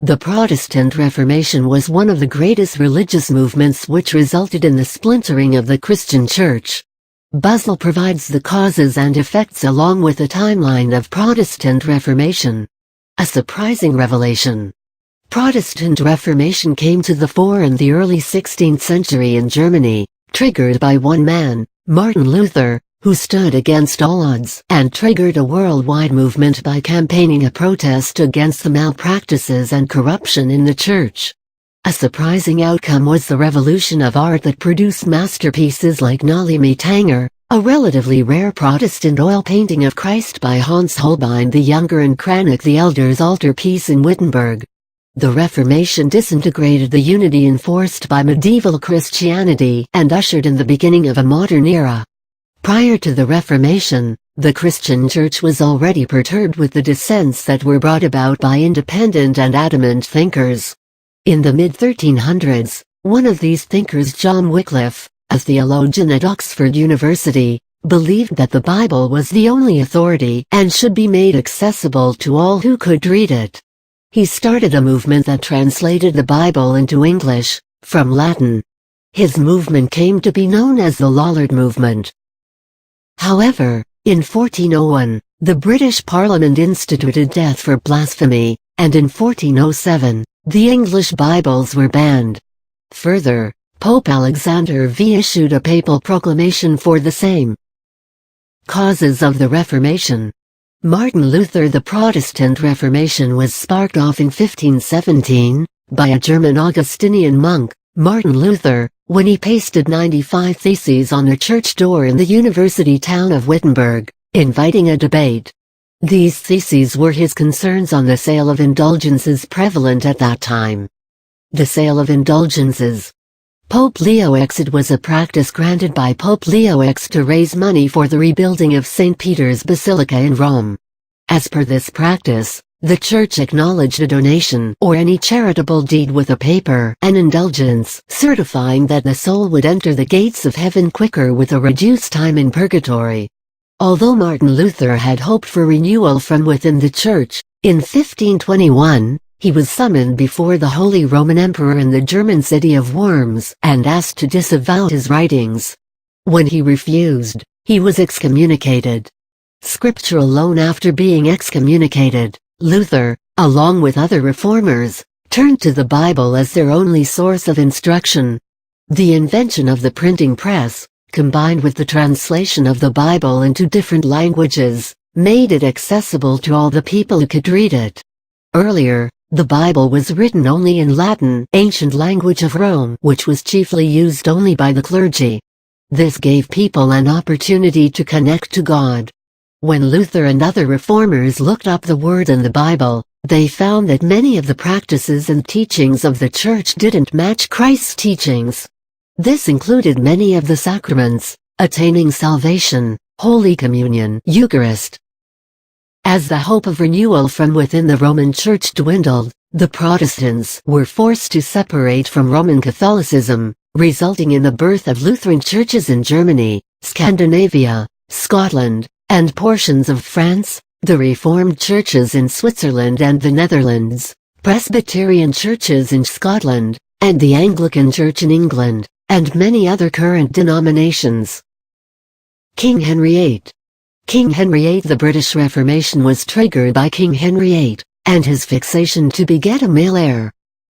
The Protestant Reformation was one of the greatest religious movements which resulted in the splintering of the Christian Church. Buzzell provides the causes and effects along with a timeline of Protestant Reformation. A surprising revelation. Protestant Reformation came to the fore in the early 16th century in Germany, triggered by one man, Martin Luther, who stood against all odds and triggered a worldwide movement by campaigning a protest against the malpractices and corruption in the church. A surprising outcome was the revolution of art that produced masterpieces like Noli Me Tangere, a relatively rare Protestant oil painting of Christ by Hans Holbein the Younger and Cranach the Elder's altarpiece in Wittenberg. The Reformation disintegrated the unity enforced by medieval Christianity and ushered in the beginning of a modern era. Prior to the Reformation, the Christian Church was already perturbed with the dissents that were brought about by independent and adamant thinkers. In the mid-1300s, one of these thinkers, John Wycliffe, a theologian at Oxford University, believed that the Bible was the only authority and should be made accessible to all who could read it. He started a movement that translated the Bible into English, from Latin. His movement came to be known as the Lollard Movement. However, in 1401, the British Parliament instituted death for blasphemy, and in 1407, the English Bibles were banned. Further, Pope Alexander V issued a papal proclamation for the same. Causes of the Reformation. Martin Luther. The Protestant Reformation was sparked off in 1517, by a German Augustinian monk, Martin Luther, when he pasted 95 theses on a church door in the university town of Wittenberg, inviting a debate. These theses were his concerns on the sale of indulgences prevalent at that time. The sale of indulgences. Pope Leo X. It was a practice granted by Pope Leo X to raise money for the rebuilding of St. Peter's Basilica in Rome. As per this practice, the Church acknowledged a donation or any charitable deed with a paper, an indulgence, certifying that the soul would enter the gates of heaven quicker with a reduced time in purgatory. Although Martin Luther had hoped for renewal from within the Church, in 1521, he was summoned before the Holy Roman Emperor in the German city of Worms and asked to disavow his writings. When he refused, he was excommunicated. Scriptural loan. After being excommunicated, Luther, along with other reformers, turned to the Bible as their only source of instruction. The invention of the printing press, combined with the translation of the Bible into different languages, made it accessible to all the people who could read it. Earlier, the Bible was written only in Latin, ancient language of Rome, which was chiefly used only by the clergy. This gave people an opportunity to connect to God. When Luther and other reformers looked up the word in the Bible, they found that many of the practices and teachings of the Church didn't match Christ's teachings. This included many of the sacraments, attaining salvation, Holy Communion, Eucharist. As the hope of renewal from within the Roman Church dwindled, the Protestants were forced to separate from Roman Catholicism, resulting in the birth of Lutheran churches in Germany, Scandinavia, Scotland, and portions of France, the Reformed churches in Switzerland and the Netherlands, Presbyterian churches in Scotland, and the Anglican Church in England, and many other current denominations. King Henry VIII. King Henry VIII. The British Reformation was triggered by King Henry VIII, and his fixation to beget a male heir.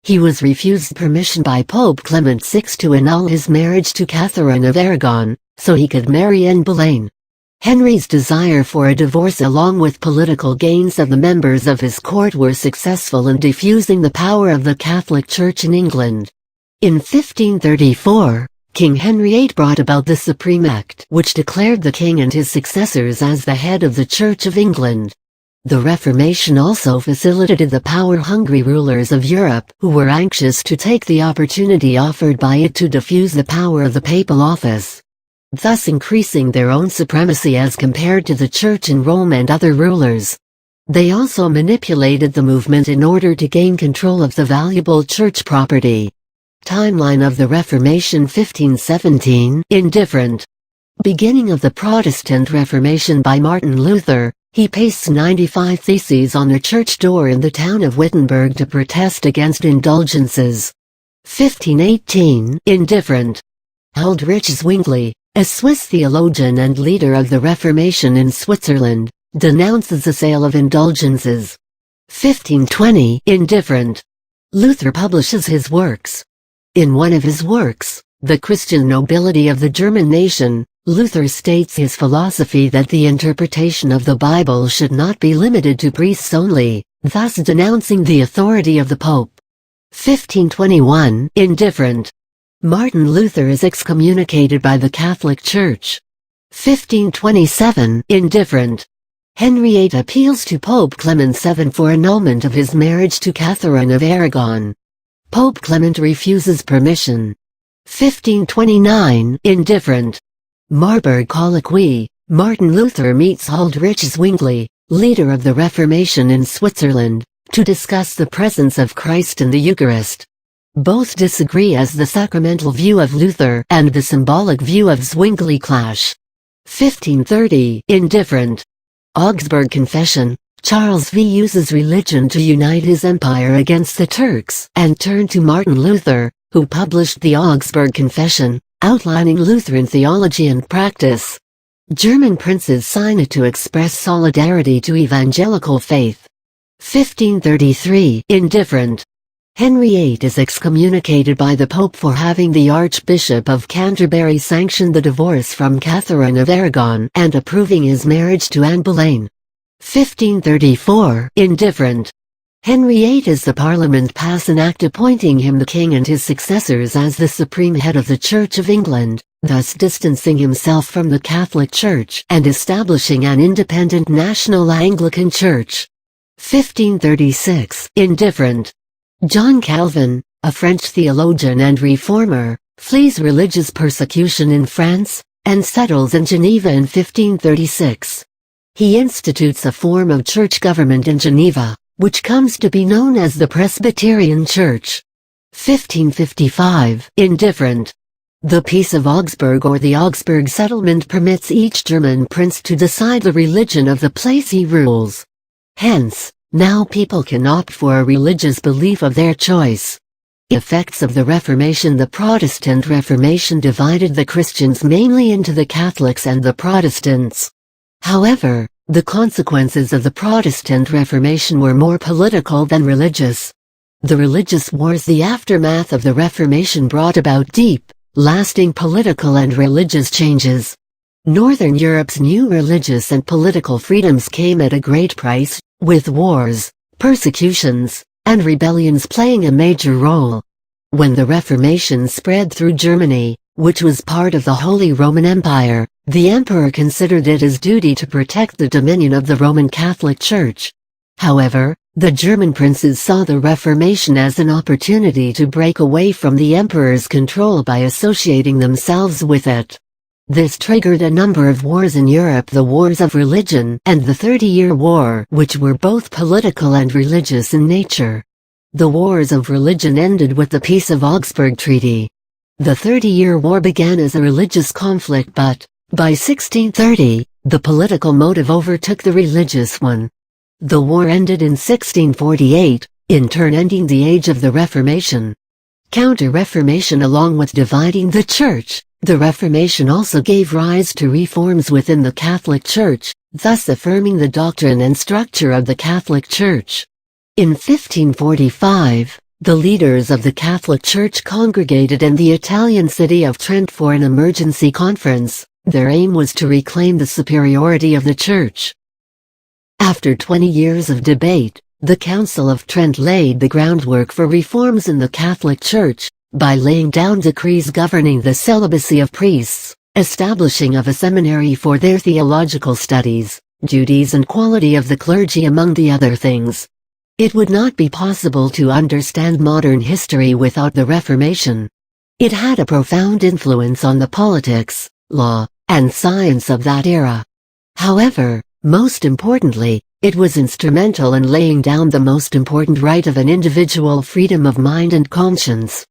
He was refused permission by Pope Clement VI to annul his marriage to Catherine of Aragon, so he could marry Anne Boleyn. Henry's desire for a divorce along with political gains of the members of his court were successful in diffusing the power of the Catholic Church in England. In 1534, King Henry VIII brought about the Supreme Act, which declared the king and his successors as the head of the Church of England. The Reformation also facilitated the power-hungry rulers of Europe who were anxious to take the opportunity offered by it to diffuse the power of the papal office, thus increasing their own supremacy as compared to the Church in Rome and other rulers. They also manipulated the movement in order to gain control of the valuable church property. Timeline of the Reformation. 1517, indifferent. Beginning of the Protestant Reformation by Martin Luther, He pastes 95 theses on a church door in the town of Wittenberg to protest against indulgences. 1518. Indifferent. Huldrych Zwingli, a Swiss theologian and leader of the Reformation in Switzerland, denounces the sale of indulgences. 1520. Indifferent. Luther publishes his works. In one of his works, The Christian Nobility of the German Nation, Luther states his philosophy that the interpretation of the Bible should not be limited to priests only, thus denouncing the authority of the Pope. 1521. Indifferent. Martin Luther is excommunicated by the Catholic Church. 1527. Indifferent. Henry VIII appeals to Pope Clement VII for annulment of his marriage to Catherine of Aragon. Pope Clement refuses permission. 1529. Indifferent. Marburg Colloquy. Martin Luther meets Huldrych Zwingli, leader of the Reformation in Switzerland, to discuss the presence of Christ in the Eucharist. Both disagree as the sacramental view of Luther and the symbolic view of Zwingli clash. 1530. Indifferent. Augsburg Confession. Charles V uses religion to unite his empire against the Turks and turn to Martin Luther, who published the Augsburg Confession, outlining Lutheran theology and practice. German princes sign it to express solidarity to evangelical faith. 1533. Indifferent. Henry VIII is excommunicated by the Pope for having the Archbishop of Canterbury sanction the divorce from Catherine of Aragon and approving his marriage to Anne Boleyn. 1534. Indifferent. Henry VIII as the Parliament pass an act appointing him the king and his successors as the supreme head of the Church of England, thus distancing himself from the Catholic Church and establishing an independent national Anglican Church. 1536. Indifferent. John Calvin, a French theologian and reformer, flees religious persecution in France, and settles in Geneva in 1536. He institutes a form of church government in Geneva, which comes to be known as the Presbyterian Church. 1555. Indifferent. The Peace of Augsburg or the Augsburg Settlement permits each German prince to decide the religion of the place he rules. Hence, now people can opt for a religious belief of their choice. Effects of the Reformation. The Protestant Reformation divided the Christians mainly into the Catholics and the Protestants. However, the consequences of the Protestant Reformation were more political than religious. The religious wars. The aftermath of the Reformation brought about deep, lasting political and religious changes. Northern Europe's new religious and political freedoms came at a great price, with wars, persecutions, and rebellions playing a major role. When the Reformation spread through Germany, which was part of the Holy Roman Empire, the emperor considered it his duty to protect the dominion of the Roman Catholic Church. However, the German princes saw the Reformation as an opportunity to break away from the emperor's control by associating themselves with it. This triggered a number of wars in Europe, the Wars of Religion and the 30-Year War, which were both political and religious in nature. The Wars of Religion ended with the Peace of Augsburg Treaty. The 30-Year War began as a religious conflict, but, by 1630, the political motive overtook the religious one. The war ended in 1648, in turn ending the age of the Reformation. Counter-Reformation. Along with dividing the Church, the Reformation also gave rise to reforms within the Catholic Church, thus affirming the doctrine and structure of the Catholic Church. In 1545, the leaders of the Catholic Church congregated in the Italian city of Trent for an emergency conference. Their aim was to reclaim the superiority of the Church. After 20 years of debate, the Council of Trent laid the groundwork for reforms in the Catholic Church, by laying down decrees governing the celibacy of priests, establishing of a seminary for their theological studies, duties and quality of the clergy among the other things. It would not be possible to understand modern history without the Reformation. It had a profound influence on the politics, law, and science of that era. However, most importantly, it was instrumental in laying down the most important right of an individual: freedom of mind and conscience.